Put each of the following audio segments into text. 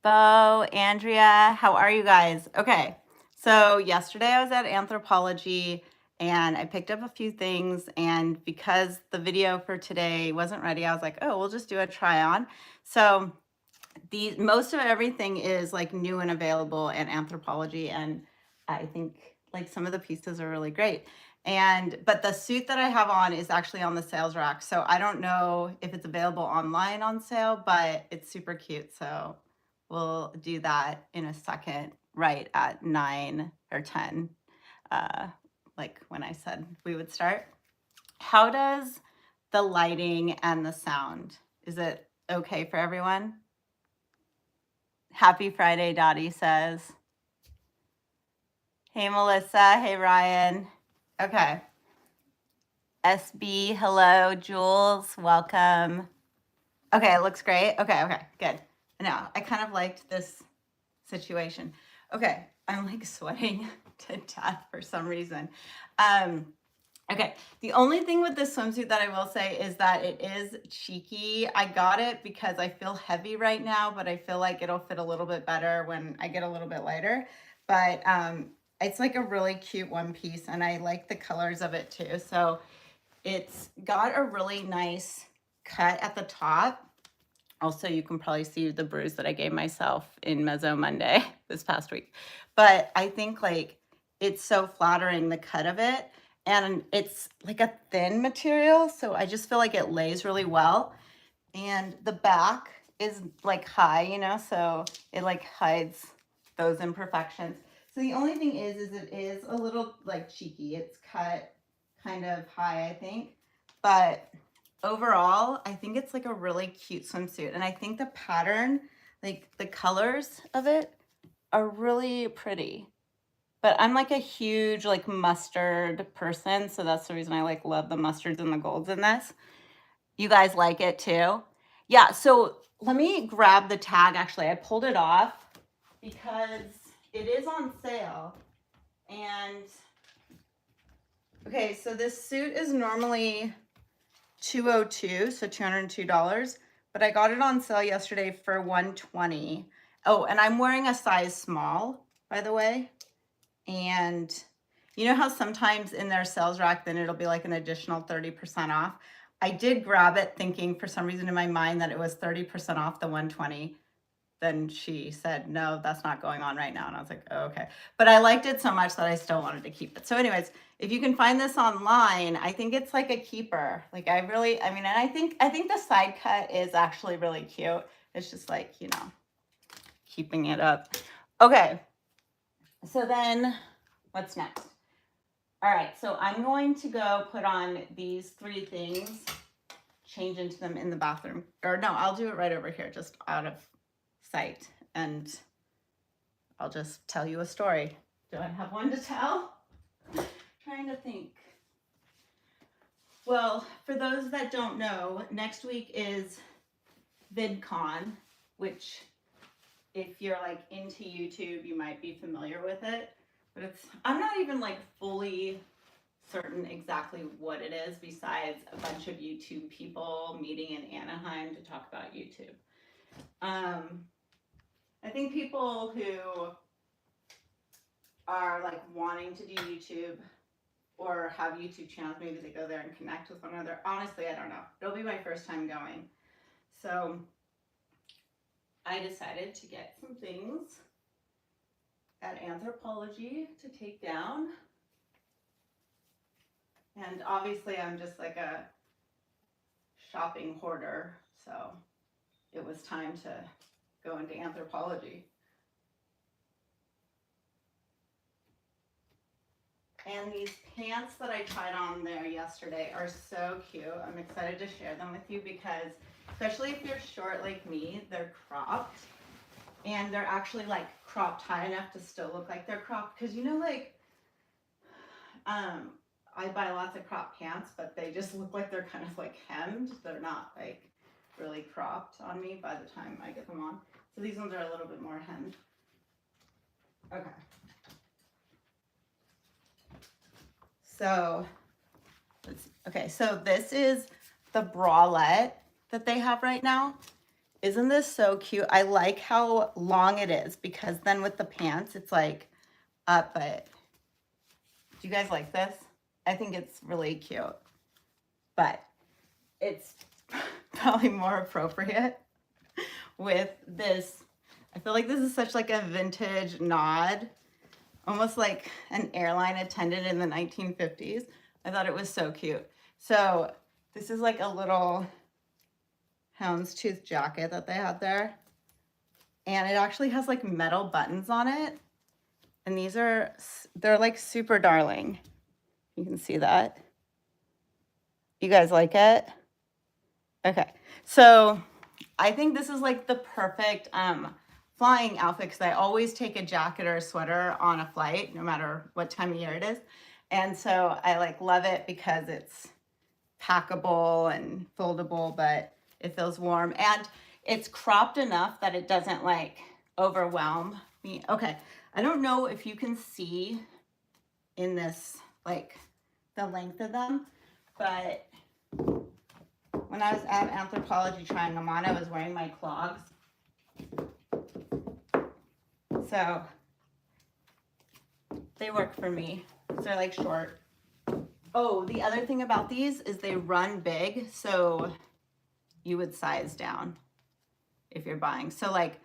Bo, Andrea, how are you guys? Okay, so yesterday I was at Anthropology and I picked up a few things, and because the video for today wasn't ready, I was like, oh, we'll just do a try on. So most of everything is like new and available at Anthropology, and I think like some of the pieces are really great. But the suit that I have on is actually on the sales rack, so I don't know if it's available online on sale, but it's super cute. So we'll do that in a second, right at 9 or 10, like when I said we would start. How does the lighting and the sound, is it okay for everyone? Happy Friday, Dottie says. Hey, Melissa. Hey, Ryan. Okay. SB, hello. Jules, welcome. Okay, it looks great. Okay, good. Now, I kind of liked this situation. Okay, I'm like sweating to death for some reason. Okay, the only thing with this swimsuit that I will say is that it is cheeky. I got it because I feel heavy right now, but I feel like it'll fit a little bit better when I get a little bit lighter. But it's like a really cute one piece, and I like the colors of it too. So it's got a really nice cut at the top. Also, you can probably see the bruise that I gave myself in Mezzo Monday this past week. But I think like it's so flattering, the cut of it. And it's like a thin material, so I just feel like it lays really well. And the back is like high, you know, so it like hides those imperfections. So the only thing is it is a little like cheeky. It's cut kind of high, I think. But overall, I think it's like a really cute swimsuit. And I think the pattern, like the colors of it are really pretty. But I'm like a huge like mustard person, so that's the reason I like love the mustards and the golds in this. You guys like it too? Yeah, so let me grab the tag. Actually, I pulled it off because it is on sale. And okay, so this suit is normally $202, so $202, but I got it on sale yesterday for $120. Oh, and I'm wearing a size small, by the way. And you know how sometimes in their sales rack, then it'll be like an additional 30% off. I did grab it thinking for some reason in my mind that it was 30% off the 120. Then she said, no, that's not going on right now. And I was like, oh, okay. But I liked it so much that I still wanted to keep it. So anyways, if you can find this online, I think it's like a keeper. Like I mean, and I think the side cut is actually really cute. It's just like, you know, keeping it up. Okay. So then what's next? All right, so I'm going to go put on these 3 things, change into them in the bathroom. Or no, I'll do it right over here, just out of sight. And I'll just tell you a story. Do I have one to tell? Trying to think. Well, for those that don't know, next week is VidCon, which if you're like into YouTube, you might be familiar with it. But I'm not even like fully certain exactly what it is besides a bunch of YouTube people meeting in Anaheim to talk about YouTube. I think people who are like wanting to do YouTube or have YouTube channels, maybe they go there and connect with one another. Honestly, I don't know. It'll be my first time going. So I decided to get some things at Anthropology to take down. And obviously I'm just like a shopping hoarder, so it was time to go into Anthropology. And these pants that I tried on there yesterday are so cute. I'm excited to share them with you because, especially if you're short like me, they're cropped. And they're actually like cropped high enough to still look like they're cropped. Because you know, like, I buy lots of cropped pants, but they just look like they're kind of like hemmed. They're not like really cropped on me by the time I get them on. So these ones are a little bit more hemmed. Okay. So, okay, so this is the bralette that they have right now. Isn't this so cute? I like how long it is because then with the pants, it's like up, but do you guys like this? I think it's really cute, but it's probably more appropriate with this. I feel like this is such like a vintage nod, almost like an airline attendant in the 1950s. I thought it was so cute. So this is like a little houndstooth jacket that they had there. And it actually has like metal buttons on it. And they're like super darling. You can see that. You guys like it? Okay. So I think this is like the perfect flying outfit because I always take a jacket or a sweater on a flight, no matter what time of year it is. And so I like love it because it's packable and foldable, but it feels warm and it's cropped enough that it doesn't like overwhelm me. Okay, I don't know if you can see in this like the length of them, but when I was at Anthropology trying them on, I was wearing my clogs. So they work for me. So they're like short. Oh, the other thing about these is they run big, so you would size down if you're buying. So like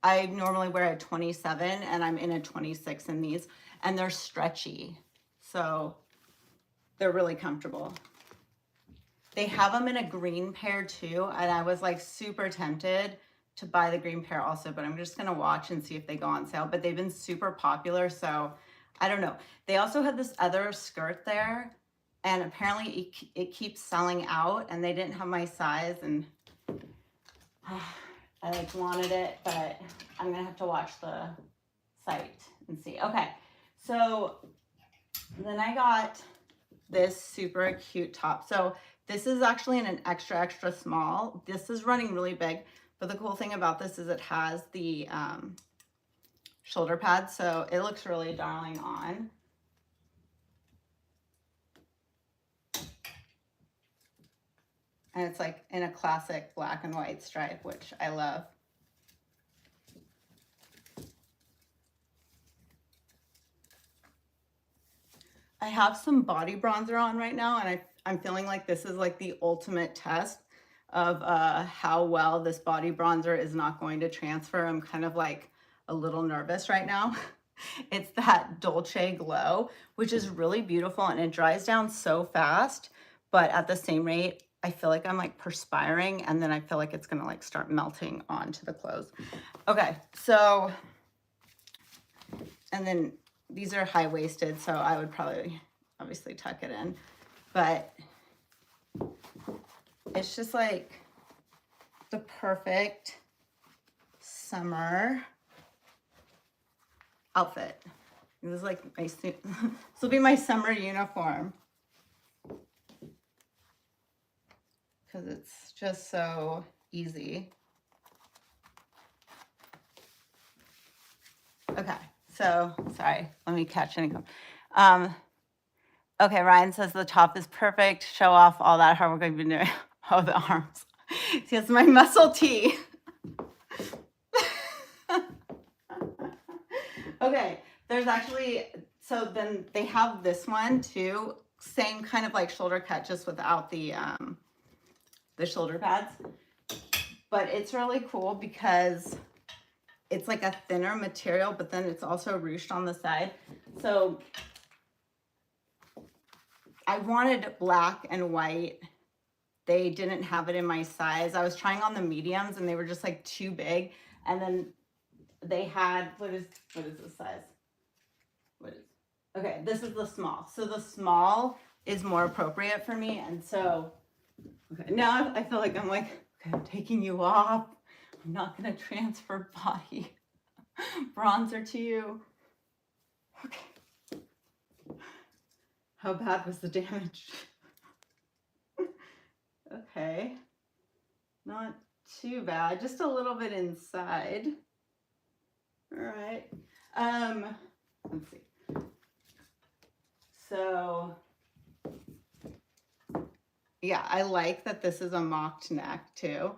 I normally wear a 27 and I'm in a 26 in these, and they're stretchy. So they're really comfortable. They have them in a green pair too, and I was like super tempted to buy the green pair also, but I'm just gonna watch and see if they go on sale. But they've been super popular, so I don't know. They also had this other skirt there, and apparently it keeps selling out, and they didn't have my size, and I like wanted it, but I'm gonna have to watch the site and see. Okay, so then I got this super cute top. So this is actually in an extra, extra small. This is running really big, but the cool thing about this is it has the shoulder pads, so it looks really darling on. And it's like in a classic black and white stripe, which I love. I have some body bronzer on right now, and I'm feeling like this is like the ultimate test of how well this body bronzer is not going to transfer. I'm kind of like a little nervous right now. It's that Dolce Glow, which is really beautiful, and it dries down so fast, but at the same rate, I feel like I'm like perspiring, and then I feel like it's gonna like start melting onto the clothes. Okay, so, and then these are high-waisted, so I would probably obviously tuck it in, but it's just like the perfect summer outfit. This is like my this will be my summer uniform because it's just so easy. Okay, so sorry, let me catch any. Okay, Ryan says the top is perfect. Show off all that hard work I've been doing. Oh, the arms. See, it's my muscle tee. Okay, there's actually, so then they have this one too, same kind of like shoulder cut, just without the shoulder pads. But it's really cool because it's like a thinner material, but then it's also ruched on the side. So I wanted black and white. They didn't have it in my size. I was trying on the mediums and they were just like too big. And then they had, what is this size? Okay, this is the small. So the small is more appropriate for me. And so, okay, now I feel like I'm like, okay, I'm taking you off. I'm not gonna transfer body bronzer to you. Okay. How bad was the damage? Okay, not too bad, just a little bit inside. All right, let's see. So yeah, I like that this is a mocked neck too.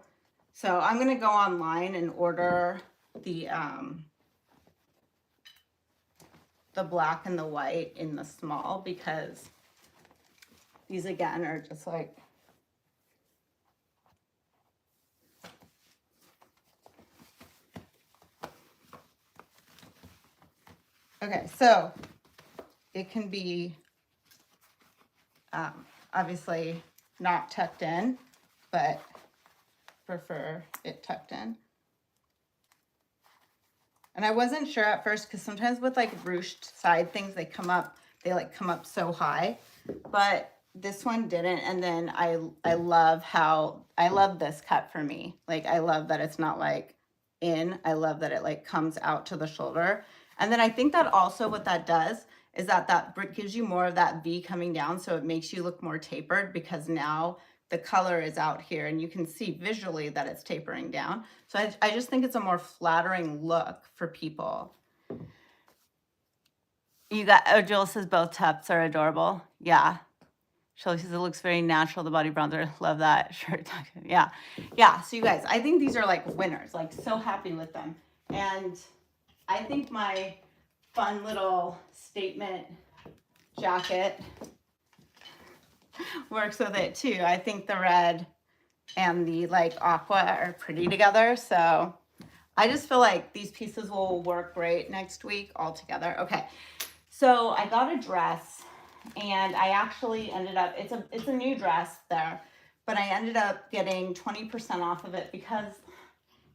So I'm going to go online and order the black and the white in the small, because these again are just like, okay, so it can be obviously not tucked in, but prefer it tucked in. And I wasn't sure at first, because sometimes with like ruched side things, they come up so high, but this one didn't. And then I love this cut for me. Like, I love that it's not like in, I love that it like comes out to the shoulder. And then I think that also what that does is that gives you more of that V coming down. So it makes you look more tapered, because now the color is out here and you can see visually that it's tapering down. So I just think it's a more flattering look for people. You got, oh, Joel says both tops are adorable. Yeah. Shelly says it looks very natural, the body bronzer. Love that shirt. Yeah. Yeah. So you guys, I think these are like winners, like so happy with them. And I think my fun little statement jacket works with it too. I think the red and the like aqua are pretty together. So I just feel like these pieces will work great next week all together. Okay. So I got a dress, and I actually ended up, it's a new dress there, but I ended up getting 20% off of it, because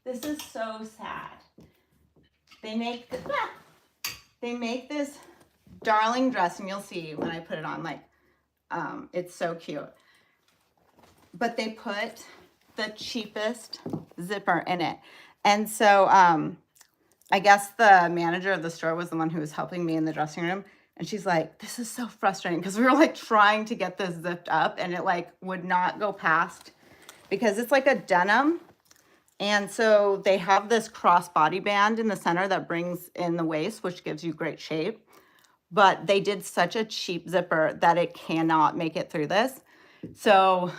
this is so sad. They make this darling dress, and you'll see when I put it on, like, it's so cute. But they put the cheapest zipper in it. And so I guess the manager of the store was the one who was helping me in the dressing room. And she's like, this is so frustrating, because we were like trying to get this zipped up, and it like would not go past, because it's like a denim. And so they have this cross body band in the center that brings in the waist, which gives you great shape. But they did such a cheap zipper that it cannot make it through this. So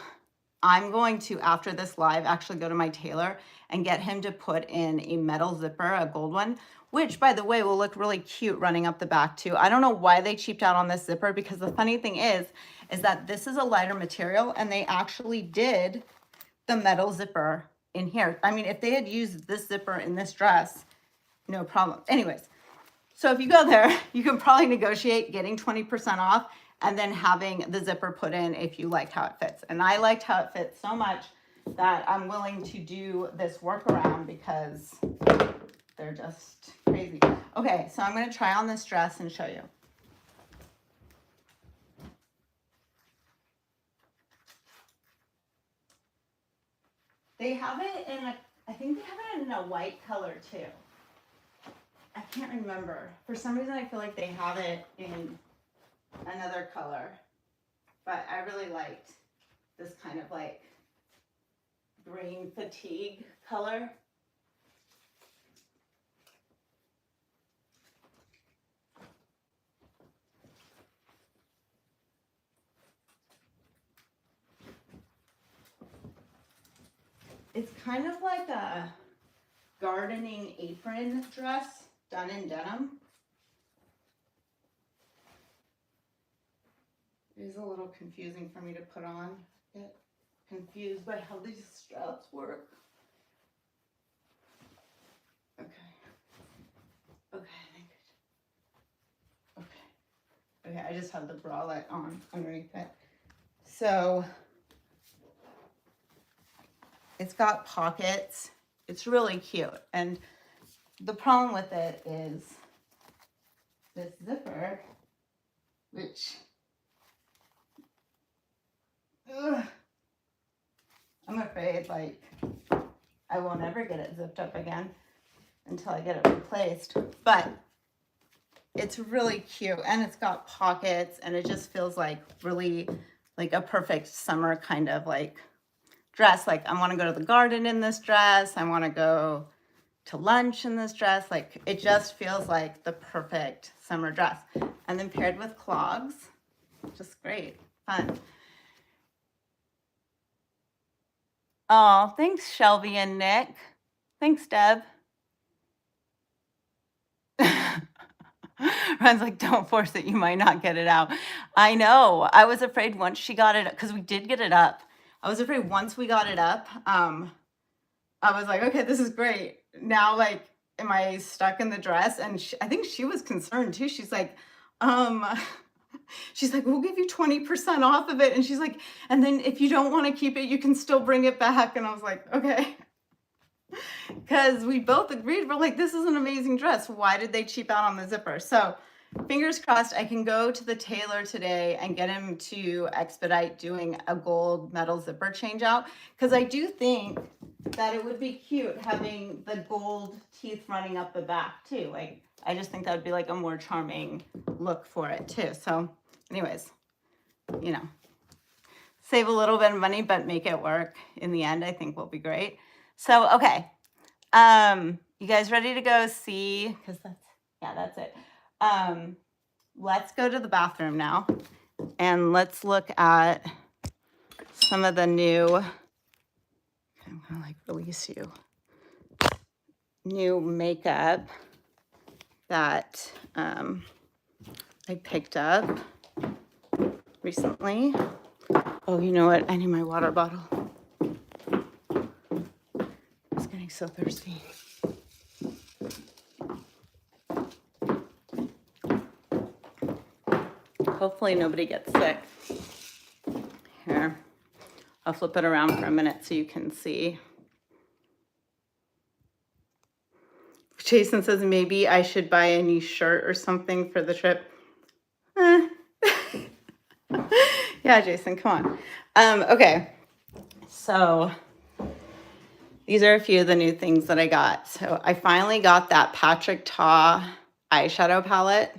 I'm going to, after this live, actually go to my tailor and get him to put in a metal zipper, a gold one, which, by the way, will look really cute running up the back too. I don't know why they cheaped out on this zipper, because the funny thing is that this is a lighter material, and they actually did the metal zipper in here. I mean, if they had used this zipper in this dress, no problem. Anyways, so if you go there, you can probably negotiate getting 20% off and then having the zipper put in if you liked how it fits. And I liked how it fits so much that I'm willing to do this workaround, because they're just crazy. Okay, so I'm going to try on this dress and show you. They have it in I think they have it in a white color too. I can't remember. For some reason, I feel like they have it in another color, but I really liked this kind of like green fatigue color. It's kind of like a gardening apron dress done in denim. It is a little confusing for me to put on. Get confused by how these straps work. Okay. Okay. Okay, I just have the bralette on underneath it. So it's got pockets. It's really cute. And the problem with it is this zipper, which I'm afraid like I won't ever get it zipped up again until I get it replaced. But it's really cute, and it's got pockets, and it just feels like really like a perfect summer kind of like dress. Like, I want to go to the garden in this dress. I want to go to lunch in this dress. Like, it just feels like the perfect summer dress. And then paired with clogs, just great, fun. Oh, thanks, Shelby and Nick. Thanks, Deb. Ron's like, don't force it. You might not get it out. I know. I was afraid once she got it, because we did get it up. I was afraid once we got it up, I was like, okay, this is great. Now, like, am I stuck in the dress? And I think she was concerned too. She's like, we'll give you 20% off of it. And she's like, and then if you don't want to keep it, you can still bring it back. And I was like, okay. Because we both agreed, we're like, this is an amazing dress. Why did they cheap out on the zipper? So fingers crossed, I can go to the tailor today and get him to expedite doing a gold metal zipper change out. Because I do think that it would be cute having the gold teeth running up the back too. Like, I just think that would be like a more charming look for it too. So anyways, you know, save a little bit of money, but make it work in the end, I think will be great. So, okay. You guys ready to go see? Because that's it. Let's go to the bathroom now and let's look at some of the new, I'm gonna like release you, new makeup that I picked up recently. Oh, you know what? I need my water bottle. It's getting so thirsty. Hopefully nobody gets sick. Here, I'll flip it around for a minute so you can see. Jason says maybe I should buy a new shirt or something for the trip. Yeah, Jason, come on. Okay, so these are a few of the new things that I got. So I finally got that Patrick Ta eyeshadow palette.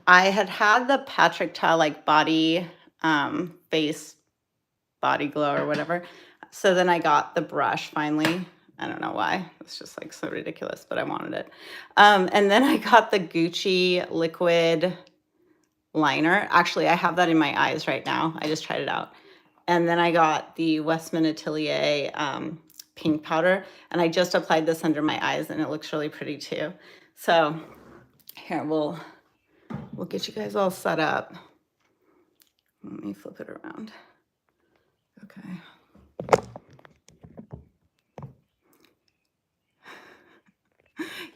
I had the Patrick Ta like body face body glow or whatever. So then I got the brush finally. I don't know why. It's just like so ridiculous, but I wanted it. And then I got the Gucci liquid liner. Actually, I have that in my eyes right now. I just tried it out. And then I got the Westman Atelier pink powder. And I just applied this under my eyes and it looks really pretty too. So here, we'll get you guys all set up. Let me flip it around. Okay.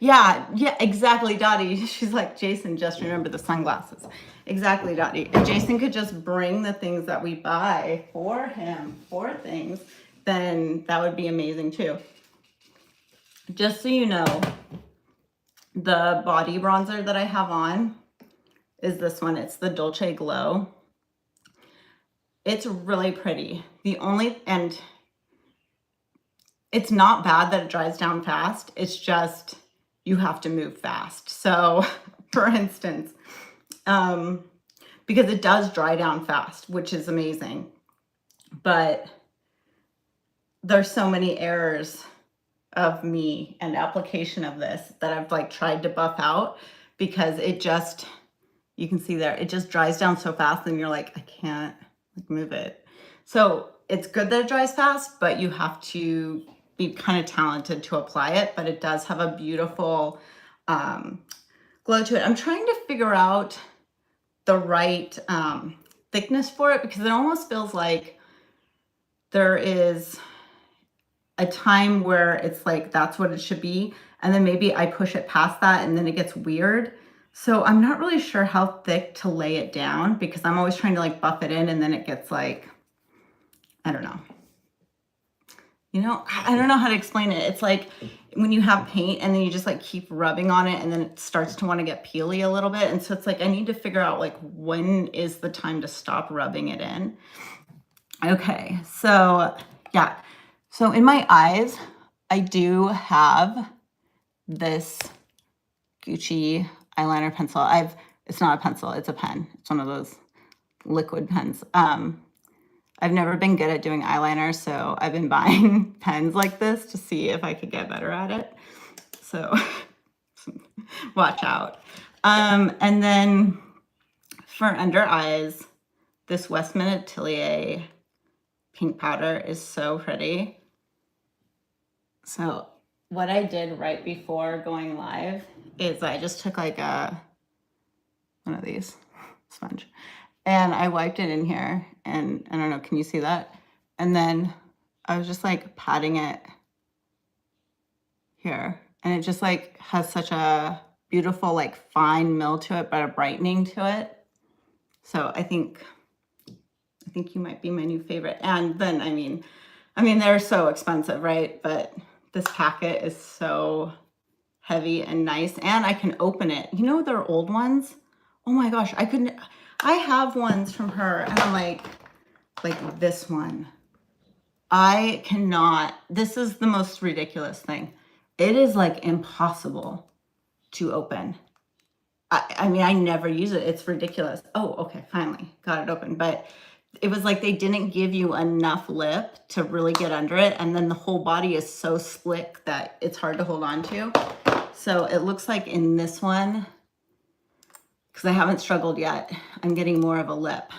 Yeah, exactly, Dottie. She's like, Jason, just remember the sunglasses. Exactly, Dottie. If Jason could just bring the things that we buy for him for things, then that would be amazing too. Just so you know, the body bronzer that I have on is this one. It's the Dolce Glow. It's really pretty. And it's not bad that it dries down fast. It's just, you have to move fast. So for instance, because it does dry down fast, which is amazing, but there's so many errors of me and application of this that I've like tried to buff out because it just, you can see there, it just dries down so fast and you're like, I can't like move it. So it's good that it dries fast, but you have to be kind of talented to apply it, but it does have a beautiful glow to it. I'm trying to figure out the right thickness for it because it almost feels like there is a time where it's like that's what it should be, and then maybe I push it past that and then it gets weird. So I'm not really sure how thick to lay it down because I'm always trying to like buff it in and then it gets like, I don't know. You know, I don't know how to explain it. It's like when you have paint and then you just like keep rubbing on it and then it starts to want to get peely a little bit. And so it's like, I need to figure out like when is the time to stop rubbing it in. Okay, so yeah. So in my eyes, I do have this Gucci eyeliner pencil. It's not a pencil, it's a pen. It's one of those liquid pens. I've never been good at doing eyeliner, so I've been buying pens like this to see if I could get better at it. So watch out. And then for under eyes, this Westman Atelier pink powder is so pretty. So what I did right before going live is I just took like one of these sponge and I wiped it in here, and I don't know, can you see that? And then I was just like patting it here, and it just like has such a beautiful like fine mill to it, but a brightening to it. So I think you might be my new favorite. And then I mean they're so expensive, right? But this packet is so heavy and nice, and I can open it. You know, their old ones, oh my gosh, I have ones from her, and I'm like this one, I cannot, this is the most ridiculous thing. It is like impossible to open. I mean, I never use it. It's ridiculous. Oh, okay, finally got it open. But it was like they didn't give you enough lip to really get under it. And then the whole body is so slick that it's hard to hold on to. So it looks like in this one, because I haven't struggled yet, I'm getting more of a lip.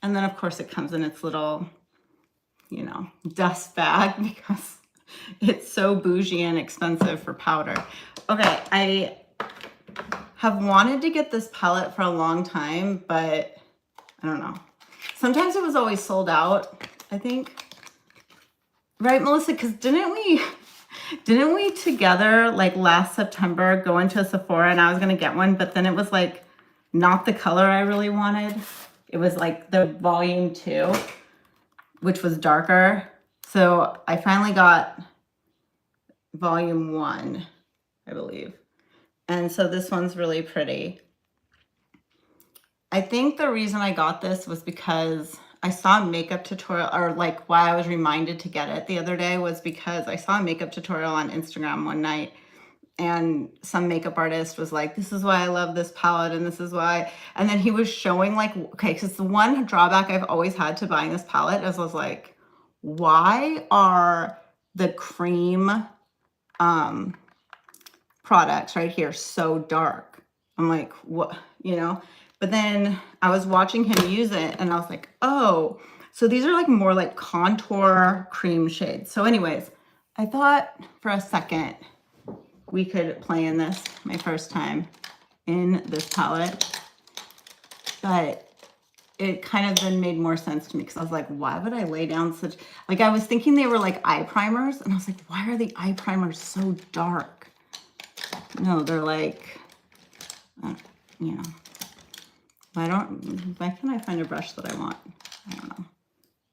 And then of course it comes in its little, you know, dust bag because it's so bougie and expensive for powder. Okay, I have wanted to get this palette for a long time, but I don't know. Sometimes it was always sold out, I think. Right, Melissa? Because didn't we together like last September go into a Sephora and I was gonna get one, but then it was like not the color I really wanted. It was like the volume 2, which was darker. So I finally got volume 1, I believe. And so this one's really pretty. I think the reason I got this was because I saw a makeup tutorial, or like why I was reminded to get it the other day was because I saw a makeup tutorial on Instagram one night, and some makeup artist was like, this is why I love this palette, and this is why. And then he was showing like, okay, because the one drawback I've always had to buying this palette is I was like, why are the cream products right here so dark? I'm like, what, you know? But then I was watching him use it and I was like, oh, so these are like more like contour cream shades. So anyways, I thought for a second we could play in this, my first time in this palette, but it kind of then made more sense to me because I was like, why would I lay down such, like I was thinking they were like eye primers, and I was like, why are the eye primers so dark? No, they're like, you know, why can't I find a brush that I want? I don't know.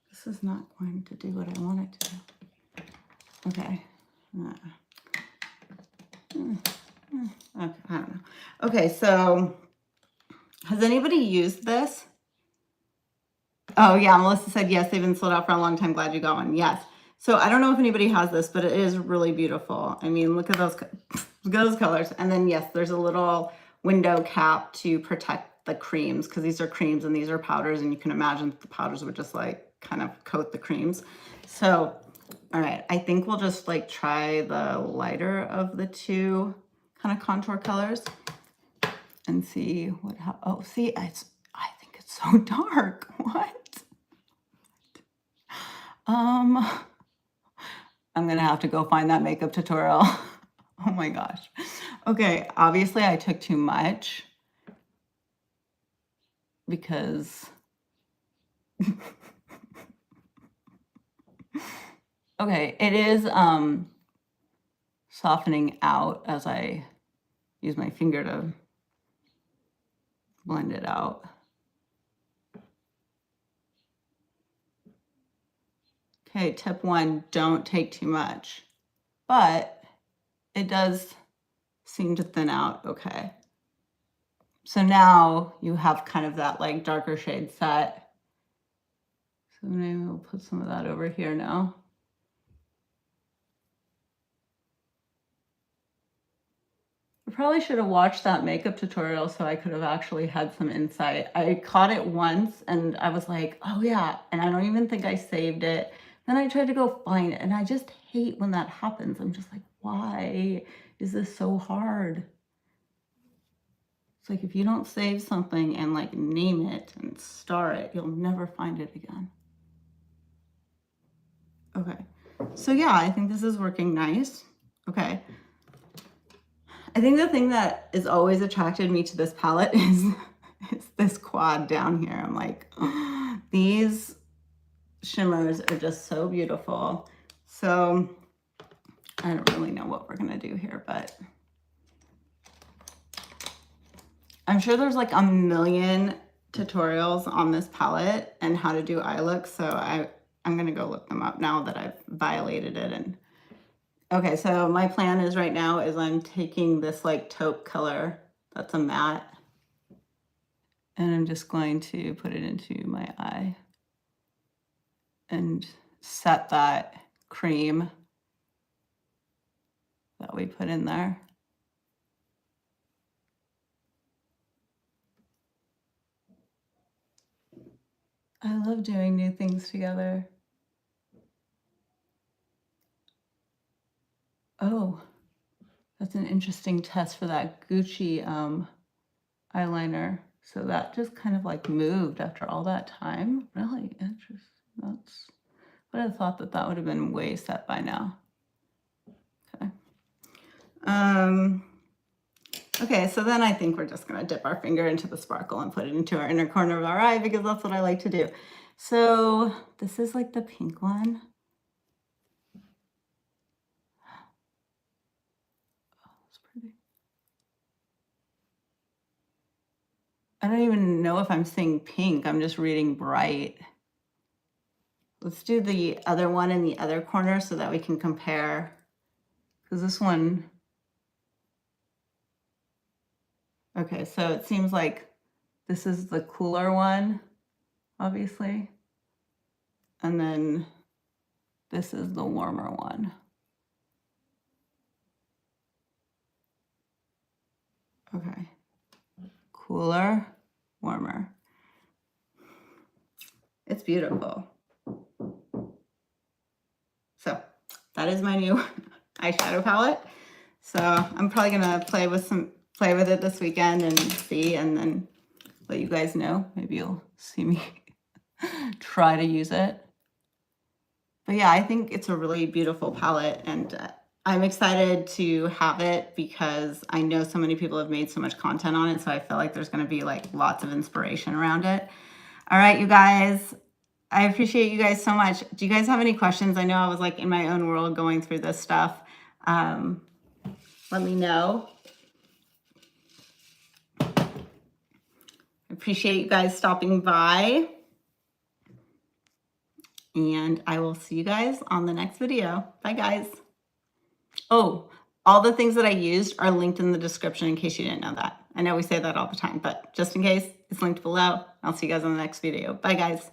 This is not going to do what I want it to do. Okay. Okay, I don't know. Okay, so has anybody used this? Oh yeah, Melissa said yes, they've been sold out for a long time. Glad you got one. Yes. So I don't know if anybody has this, but it is really beautiful. I mean, look at those colors. And then yes, there's a little window cap to protect the creams, because these are creams and these are powders, and you can imagine the powders would just like kind of coat the creams. So all right, I think we'll just like try the lighter of the two kind of contour colors and see what, oh, see, I think it's so dark. What? I'm gonna have to go find that makeup tutorial. Oh my gosh. Okay, obviously I took too much because okay, it is softening out as I use my finger to blend it out. Okay, tip 1, don't take too much, but it does seem to thin out okay. So now you have kind of that like darker shade set. So maybe we'll put some of that over here now. I probably should have watched that makeup tutorial so I could have actually had some insight. I caught it once and I was like, oh yeah, and I don't even think I saved it. Then I tried to go find it, and I just hate when that happens. I'm just like, why is this so hard? It's like if you don't save something and like name it and star it, you'll never find it again. Okay, so yeah, I think this is working nice. Okay. I think the thing that has always attracted me to this palette is this quad down here. I'm like, oh, these shimmers are just so beautiful. So I don't really know what we're gonna do here, but I'm sure there's like a million tutorials on this palette and how to do eye looks. So I'm gonna go look them up now that I've violated it. And okay, so my plan is right now is I'm taking this like taupe color that's a matte, and I'm just going to put it into my eye and set that cream that we put in there. I love doing new things together. Oh, that's an interesting test for that Gucci eyeliner. So that just kind of like moved after all that time. Really interesting. That's, I would have thought that that would have been way set by now. Okay. Okay, so then I think we're just gonna dip our finger into the sparkle and put it into our inner corner of our eye because that's what I like to do. So this is like the pink one. Oh, that's pretty. I don't even know if I'm seeing pink. I'm just reading bright. Let's do the other one in the other corner so that we can compare. Because this one, okay, so it seems like this is the cooler one, obviously. And then this is the warmer one. Okay, cooler, warmer. It's beautiful. So that is my new eyeshadow palette. So I'm probably gonna play with it this weekend and see, and then let you guys know. Maybe you'll see me try to use it. But yeah, I think it's a really beautiful palette, and I'm excited to have it because I know so many people have made so much content on it. So I feel like there's gonna be like lots of inspiration around it. All right, you guys, I appreciate you guys so much. Do you guys have any questions? I know I was like in my own world going through this stuff. Let me know. Appreciate you guys stopping by. And I will see you guys on the next video. Bye, guys. Oh, all the things that I used are linked in the description in case you didn't know that. I know we say that all the time, but just in case, it's linked below. I'll see you guys on the next video. Bye, guys.